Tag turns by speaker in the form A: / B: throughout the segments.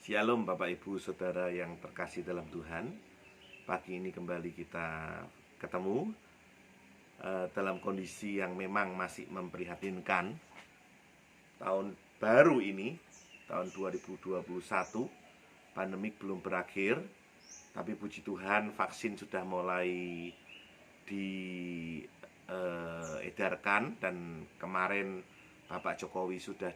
A: Shalom Bapak Ibu Saudara yang terkasih dalam Tuhan. Pagi ini kembali kita ketemu dalam kondisi yang memang masih memprihatinkan. Tahun baru ini, tahun 2021, pandemik belum berakhir, tapi puji Tuhan vaksin sudah mulai diedarkan dan kemarin Bapak Jokowi sudah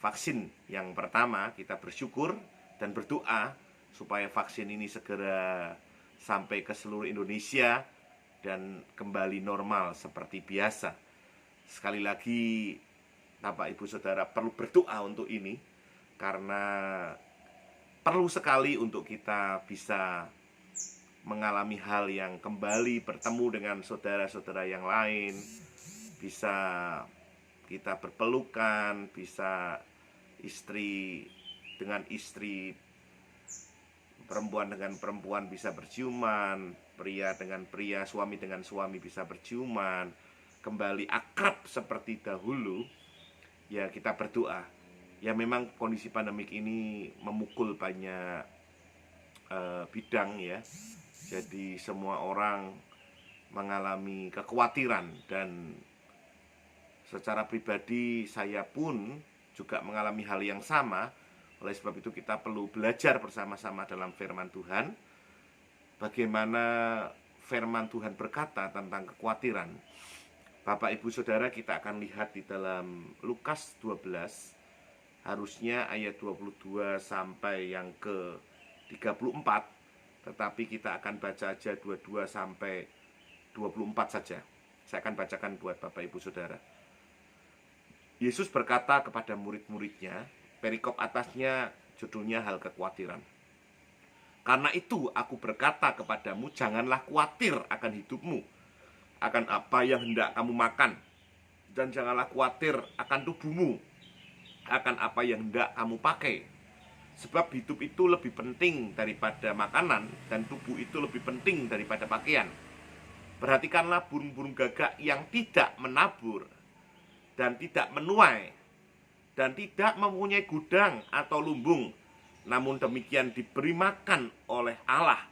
A: vaksin yang pertama. Kita bersyukur dan berdoa supaya vaksin ini segera sampai ke seluruh Indonesia dan kembali normal seperti biasa. Sekali lagi Bapak Ibu Saudara perlu berdoa untuk ini, karena perlu sekali untuk kita bisa mengalami hal yang kembali bertemu dengan saudara-saudara yang lain, bisa kita berpelukan, bisa istri dengan istri, perempuan dengan perempuan bisa berciuman, pria dengan pria, suami dengan suami bisa berciuman, kembali akrab seperti dahulu. Ya, kita berdoa. Ya, memang kondisi pandemik ini memukul banyak bidang ya. Jadi semua orang mengalami kekhawatiran, dan secara pribadi saya pun juga mengalami hal yang sama. Oleh sebab itu kita perlu belajar bersama-sama dalam firman Tuhan. Bagaimana firman Tuhan berkata tentang kekhawatiran. Bapak Ibu Saudara, kita akan lihat di dalam Lukas 12, harusnya ayat 22 sampai yang ke 34, tetapi kita akan baca aja 22 sampai 24 saja. Saya akan bacakan buat Bapak Ibu Saudara. Yesus berkata kepada murid-muridnya, perikop atasnya judulnya hal kekhawatiran. Karena itu aku berkata kepadamu, janganlah khawatir akan hidupmu, akan apa yang hendak kamu makan, dan janganlah khawatir akan tubuhmu, akan apa yang hendak kamu pakai. Sebab hidup itu lebih penting daripada makanan, dan tubuh itu lebih penting daripada pakaian. Perhatikanlah burung-burung gagak yang tidak menabur dan tidak menuai, dan tidak mempunyai gudang atau lumbung, namun demikian diberi makan oleh Allah.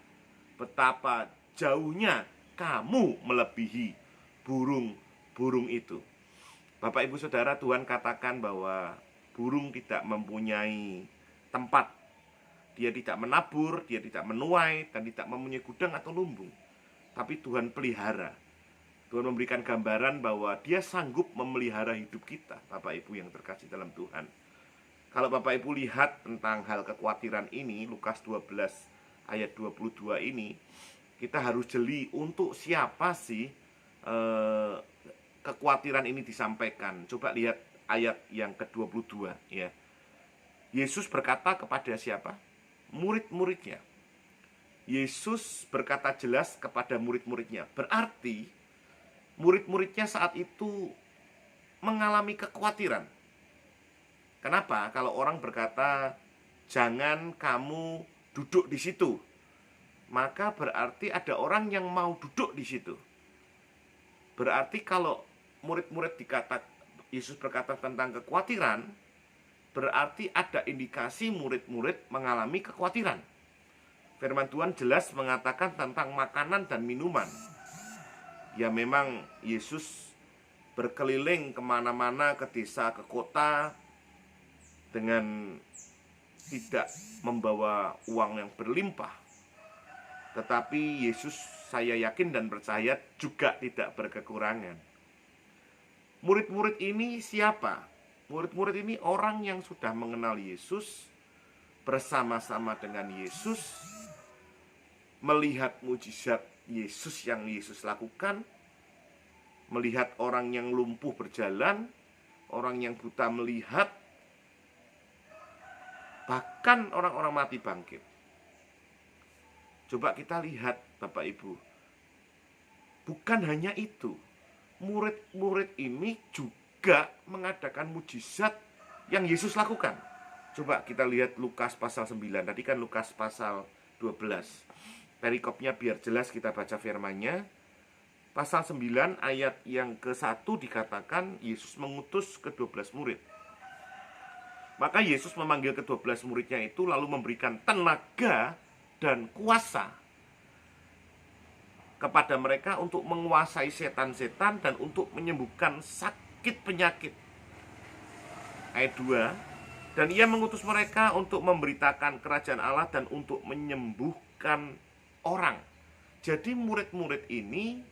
A: Betapa jauhnya kamu melebihi burung-burung itu. Bapak Ibu Saudara, Tuhan katakan bahwa burung tidak mempunyai tempat. Dia tidak menabur, dia tidak menuai, dan tidak mempunyai gudang atau lumbung. Tapi Tuhan pelihara. Tuhan memberikan gambaran bahwa dia sanggup memelihara hidup kita, Bapak Ibu yang terkasih dalam Tuhan. Kalau Bapak Ibu lihat tentang hal kekhawatiran ini, Lukas 12 ayat 22 ini, kita harus jeli untuk siapa sih kekhawatiran ini disampaikan. Coba lihat ayat yang ke-22 ya. Yesus berkata kepada siapa? Murid-muridnya. Yesus berkata jelas kepada murid-muridnya. Berarti murid-muridnya saat itu mengalami kekhawatiran. Kenapa? Kalau orang berkata, jangan kamu duduk di situ, maka berarti ada orang yang mau duduk di situ. Berarti kalau murid-murid Yesus berkata tentang kekhawatiran, berarti ada indikasi murid-murid mengalami kekhawatiran. Firman Tuhan jelas mengatakan tentang makanan dan minuman. Ya, memang Yesus berkeliling kemana-mana, ke desa, ke kota, dengan tidak membawa uang yang berlimpah. Tetapi Yesus, saya yakin dan percaya, juga tidak berkekurangan. Murid-murid ini siapa? Murid-murid ini orang yang sudah mengenal Yesus, bersama-sama dengan Yesus, melihat mujizat Yesus yang Yesus lakukan, melihat orang yang lumpuh berjalan, orang yang buta melihat, bahkan orang-orang mati bangkit. Coba kita lihat Bapak Ibu, bukan hanya itu, murid-murid ini juga mengadakan mujizat yang Yesus lakukan. Coba kita lihat Lukas pasal 9, tadi kan Lukas pasal 12. Perikopnya biar jelas kita baca firman-Nya. Pasal 9 ayat yang ke-1 dikatakan Yesus mengutus ke-12 murid. Maka Yesus memanggil ke-12 muridnya itu lalu memberikan tenaga dan kuasa kepada mereka untuk menguasai setan-setan dan untuk menyembuhkan sakit penyakit. Ayat 2, dan ia mengutus mereka untuk memberitakan kerajaan Allah dan untuk menyembuhkan orang. Jadi murid-murid ini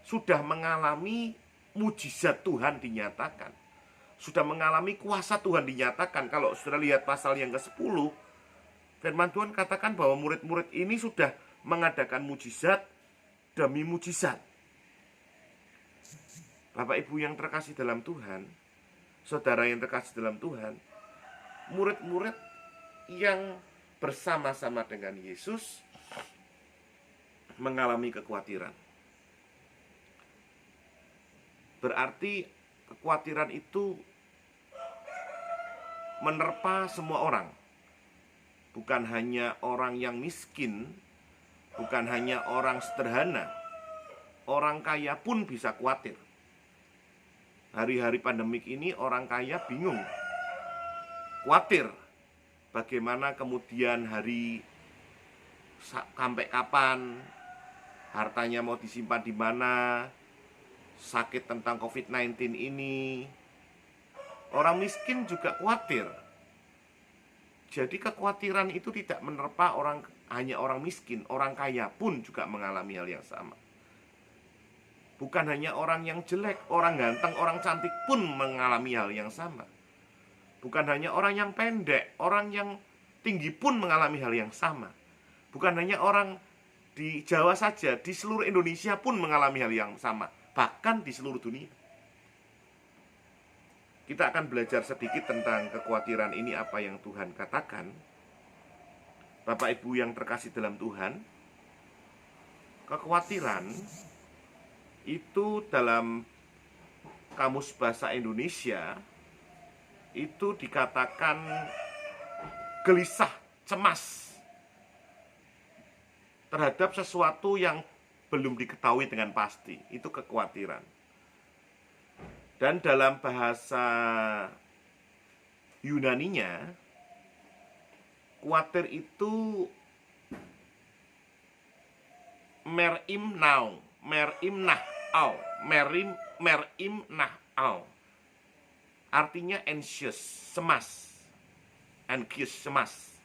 A: sudah mengalami mujizat Tuhan dinyatakan, sudah mengalami kuasa Tuhan dinyatakan. Kalau sudah lihat pasal yang ke-10, firman Tuhan katakan bahwa murid-murid ini sudah mengadakan mujizat demi mujizat. Bapak Ibu yang terkasih dalam Tuhan, saudara yang terkasih dalam Tuhan, murid-murid yang bersama-sama dengan Yesus mengalami kekhawatiran. Berarti kekhawatiran itu menerpa semua orang. Bukan hanya orang yang miskin, bukan hanya orang sederhana. Orang kaya pun bisa khawatir. Hari-hari pandemik ini orang kaya bingung, khawatir bagaimana kemudian hari sampai kapan, hartanya mau disimpan di mana, sakit tentang COVID-19 ini. Orang miskin juga khawatir. Jadi kekhawatiran itu tidak menerpa hanya orang miskin, orang kaya pun juga mengalami hal yang sama. Bukan hanya orang yang jelek, orang ganteng, orang cantik pun mengalami hal yang sama. Bukan hanya orang yang pendek, orang yang tinggi pun mengalami hal yang sama. Bukan hanya orang di Jawa saja, di seluruh Indonesia pun mengalami hal yang sama. Bahkan di seluruh dunia. Kita akan belajar sedikit tentang kekhawatiran ini, apa yang Tuhan katakan. Bapak Ibu yang terkasih dalam Tuhan, kekhawatiran itu dalam Kamus Bahasa Indonesia itu dikatakan gelisah, cemas terhadap sesuatu yang belum diketahui dengan pasti. Itu kekhawatiran. Dan dalam bahasa Yunaninya, khawatir itu merim nau, merim nahau, merim nahau. Artinya anxious, cemas. Anxious, cemas.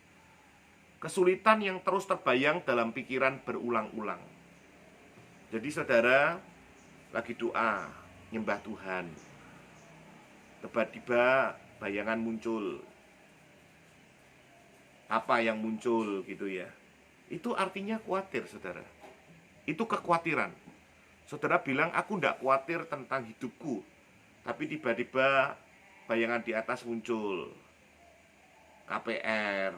A: Kesulitan yang terus terbayang dalam pikiran berulang-ulang. Jadi saudara lagi doa, nyembah Tuhan, tiba-tiba bayangan muncul. Apa yang muncul gitu ya. Itu artinya khawatir, saudara. Itu kekhawatiran. Saudara bilang, aku tidak khawatir tentang hidupku, tapi tiba-tiba bayangan di atas muncul. KPR,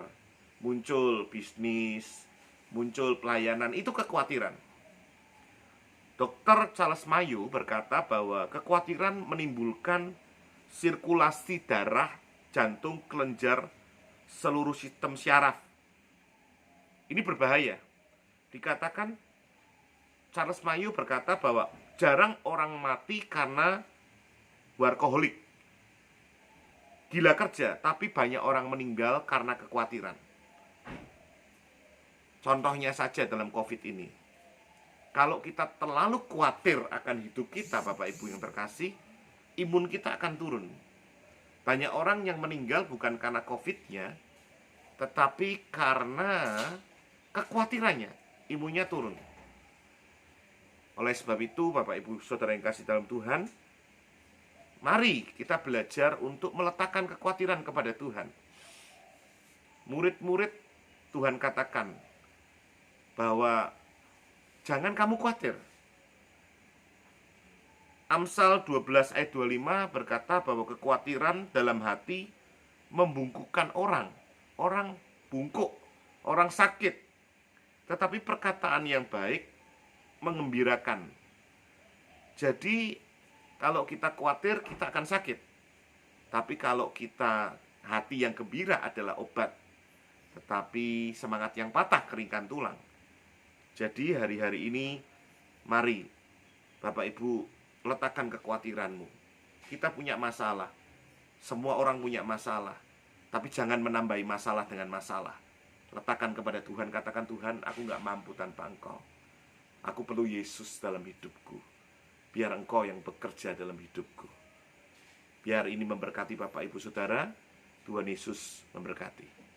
A: muncul bisnis, muncul pelayanan. Itu kekhawatiran. Dr. Charles Mayo berkata bahwa kekhawatiran menimbulkan sirkulasi darah, jantung, kelenjar, seluruh sistem syaraf. Ini berbahaya. Dikatakan, Charles Mayo berkata bahwa jarang orang mati karena workaholic, gila kerja, tapi banyak orang meninggal karena kekhawatiran. Contohnya saja dalam COVID ini. Kalau kita terlalu khawatir akan hidup kita, Bapak Ibu yang terkasih, imun kita akan turun. Banyak orang yang meninggal bukan karena COVID-nya, tetapi karena kekhawatirannya, imunnya turun. Oleh sebab itu, Bapak Ibu Saudara yang kasih dalam Tuhan, mari kita belajar untuk meletakkan kekhawatiran kepada Tuhan. Murid-murid Tuhan katakan bahwa jangan kamu khawatir. Amsal 12 ayat 25 berkata bahwa kekhawatiran dalam hati membungkukkan orang. Orang bungkuk, orang sakit. Tetapi perkataan yang baik mengembirakan. Jadi kalau kita khawatir, kita akan sakit. Tapi kalau kita hati yang gembira adalah obat. Tetapi semangat yang patah keringkan tulang. Jadi hari-hari ini mari Bapak Ibu letakkan kekhawatiranmu. Kita punya masalah. Semua orang punya masalah. Tapi jangan menambahi masalah dengan masalah. Letakkan kepada Tuhan, katakan, Tuhan, aku nggak mampu tanpa Engkau. Aku perlu Yesus dalam hidupku. Biar Engkau yang bekerja dalam hidupku. Biar ini memberkati Bapak Ibu Saudara. Tuhan Yesus memberkati.